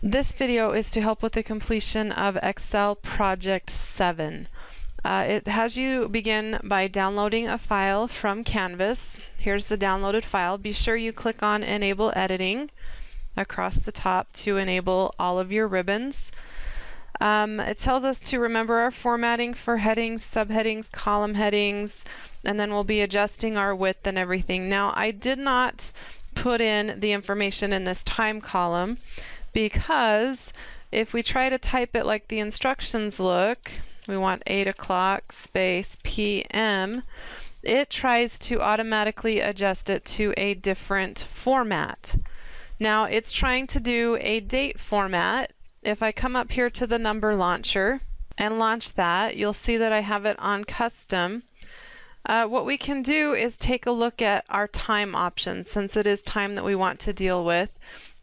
This video is to help with the completion of Excel Project 7. It has you begin by downloading a file from Canvas. Here's the downloaded file. Be sure you click on Enable Editing across the top to enable all of your ribbons. It tells us to remember our formatting for headings, subheadings, column headings, and then we'll be adjusting our width and everything. Now, I did not put in the information in this time column because if we try to type it like the instructions look, we want 8 o'clock space PM, it tries to automatically adjust it to a different format. Now it's trying to do a date format. If I come up here to the number launcher and launch that, you'll see that I have it on custom. What we can do is take a look at our time options, since it is time that we want to deal with,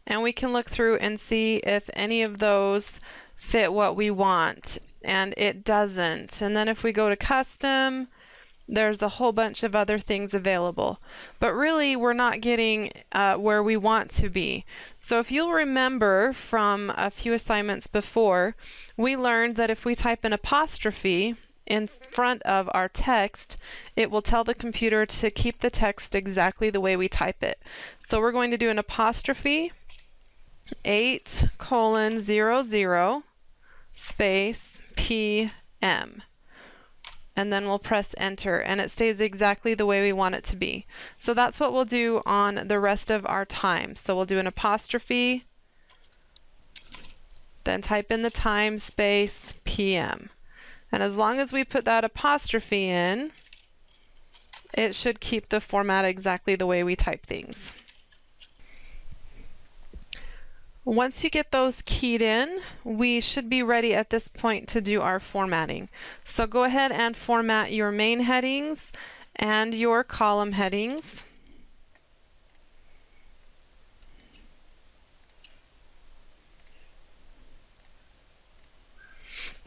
and we can look through and see if any of those fit what we want, and it doesn't. And then if we go to custom, there's a whole bunch of other things available, but really we're not getting where we want to be. So if you'll remember from a few assignments before, we learned that if we type an apostrophe in front of our text, it will tell the computer to keep the text exactly the way we type it. So we're going to do an apostrophe 8:00 space PM, and then we'll press enter, and it stays exactly the way we want it to be. So that's what we'll do on the rest of our time. So we'll do an apostrophe, then type in the time space PM, and as long as we put that apostrophe in, it should keep the format exactly the way we type things. Once you get those keyed in, we should be ready at this point to do our formatting. So go ahead and format your main headings and your column headings.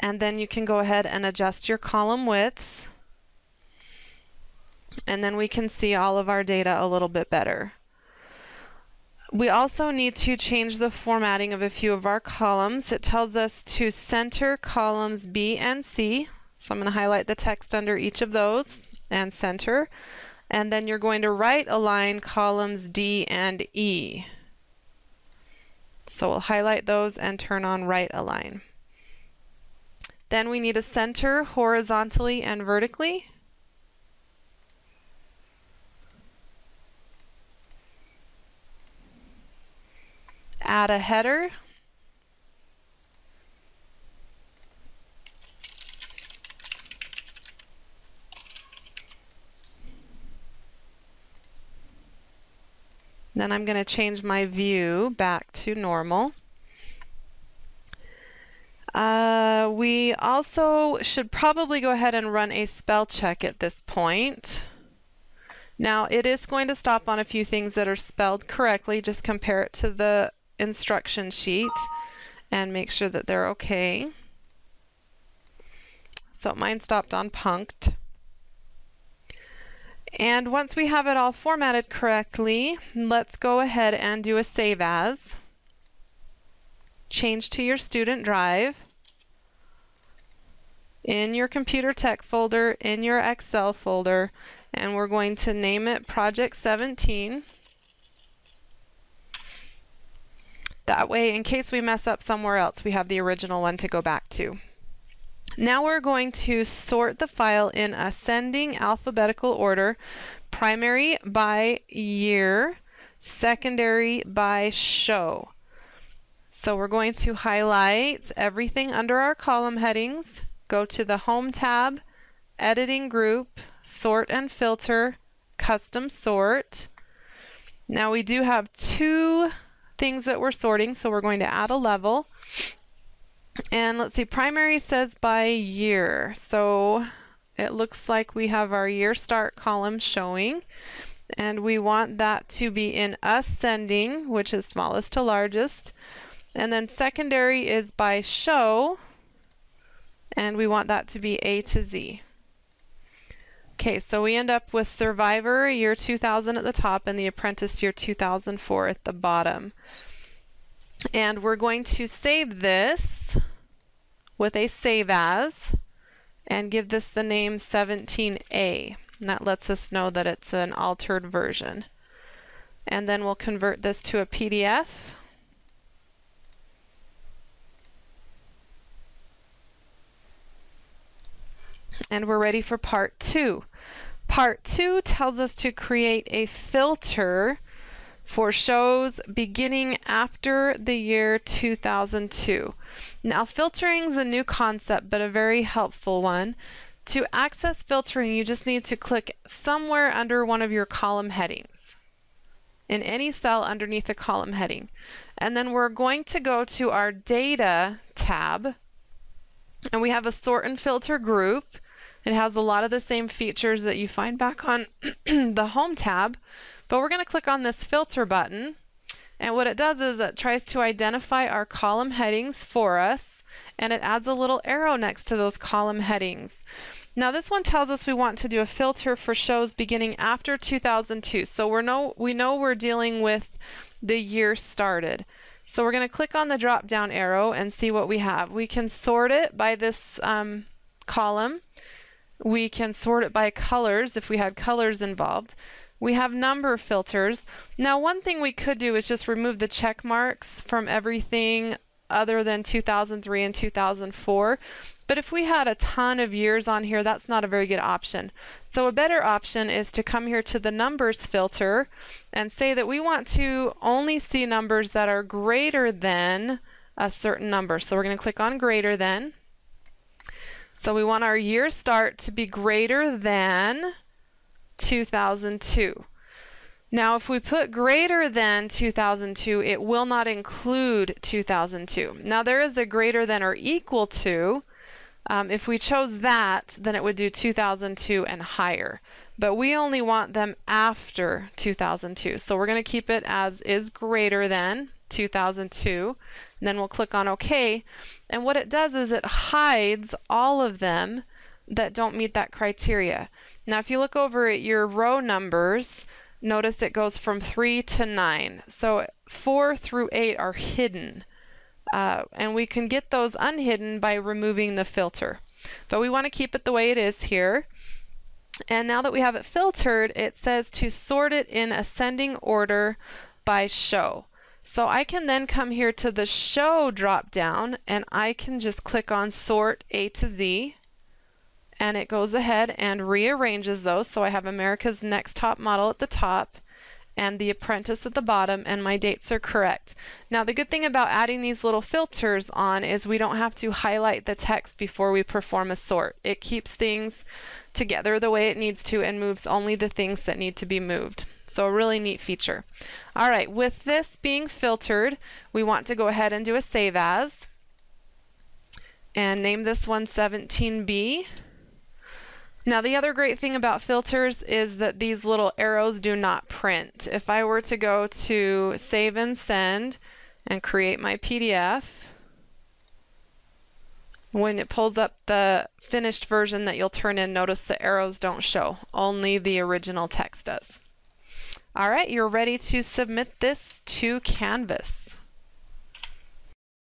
And then you can go ahead and adjust your column widths. And then we can see all of our data a little bit better. We also need to change the formatting of a few of our columns. It tells us to center columns B and C. So I'm going to highlight the text under each of those and center. And then you're going to right align columns D and E. So we'll highlight those and turn on right align. Then we need to center horizontally and vertically. Add a header. Then I'm going to change my view back to normal. We also should probably go ahead and run a spell check at this point. Now it is going to stop on a few things that are spelled correctly. Just compare it to the instruction sheet and make sure that they're okay. So mine stopped on punked. And once we have it all formatted correctly, let's go ahead and do a save as. Change to your student drive, in your computer tech folder, in your Excel folder, and we're going to name it Project 17. That way, in case we mess up somewhere else, we have the original one to go back to. Now we're going to sort the file in ascending alphabetical order, primary by year, secondary by show. So we're going to highlight everything under our column headings, go to the Home tab, Editing Group, Sort and Filter, Custom Sort. Now we do have two things that we're sorting, so we're going to add a level. And let's see, primary says by year. So it looks like we have our year start column showing, and we want that to be in ascending, which is smallest to largest. And then secondary is by show, and we want that to be A to Z. Okay, so we end up with Survivor year 2000 at the top and The Apprentice year 2004 at the bottom. And we're going to save this with a save as and give this the name 17A. And that lets us know that it's an altered version. And then we'll convert this to a PDF. And we're ready for part 2. Part 2 tells us to create a filter for shows beginning after the year 2002. Now, filtering is a new concept, but a very helpful one. To access filtering, you just need to click somewhere under one of your column headings, in any cell underneath a column heading. And then we're going to go to our Data tab, and we have a Sort and Filter group. It has a lot of the same features that you find back on the Home tab, but we're going to click on this Filter button, and what it does is it tries to identify our column headings for us, and it adds a little arrow next to those column headings. Now this one tells us we want to do a filter for shows beginning after 2002, so we know we're dealing with the year started. So we're going to click on the drop down arrow and see what we have. We can sort it by this column. We can sort it by colors if we had colors involved. We have number filters. Now one thing we could do is just remove the check marks from everything other than 2003 and 2004. But if we had a ton of years on here, that's not a very good option. So a better option is to come here to the numbers filter and say that we want to only see numbers that are greater than a certain number. So we're going to click on greater than. So we want our year start to be greater than 2002. Now if we put greater than 2002, it will not include 2002. Now there is a greater than or equal to. If we chose that, then it would do 2002 and higher. But we only want them after 2002. So we're going to keep it as is greater than 2002. And then we'll click on OK. And what it does is it hides all of them that don't meet that criteria. Now if you look over at your row numbers, notice it goes from 3 to 9. So 4 through 8 are hidden. And we can get those unhidden by removing the filter. But we want to keep it the way it is here. And now that we have it filtered, it says to sort it in ascending order by show. So I can then come here to the show drop down and I can just click on sort A to Z, and it goes ahead and rearranges those. So I have America's Next Top Model at the top and The Apprentice at the bottom, and my dates are correct. Now the good thing about adding these little filters on is we don't have to highlight the text before we perform a sort. It keeps things together the way it needs to and moves only the things that need to be moved. So a really neat feature. All right, with this being filtered, we want to go ahead and do a save as and name this one 17B. Now the other great thing about filters is that these little arrows do not print. If I were to go to save and send and create my PDF, when it pulls up the finished version that you'll turn in, notice the arrows don't show. Only the original text does. All right, you're ready to submit this to Canvas.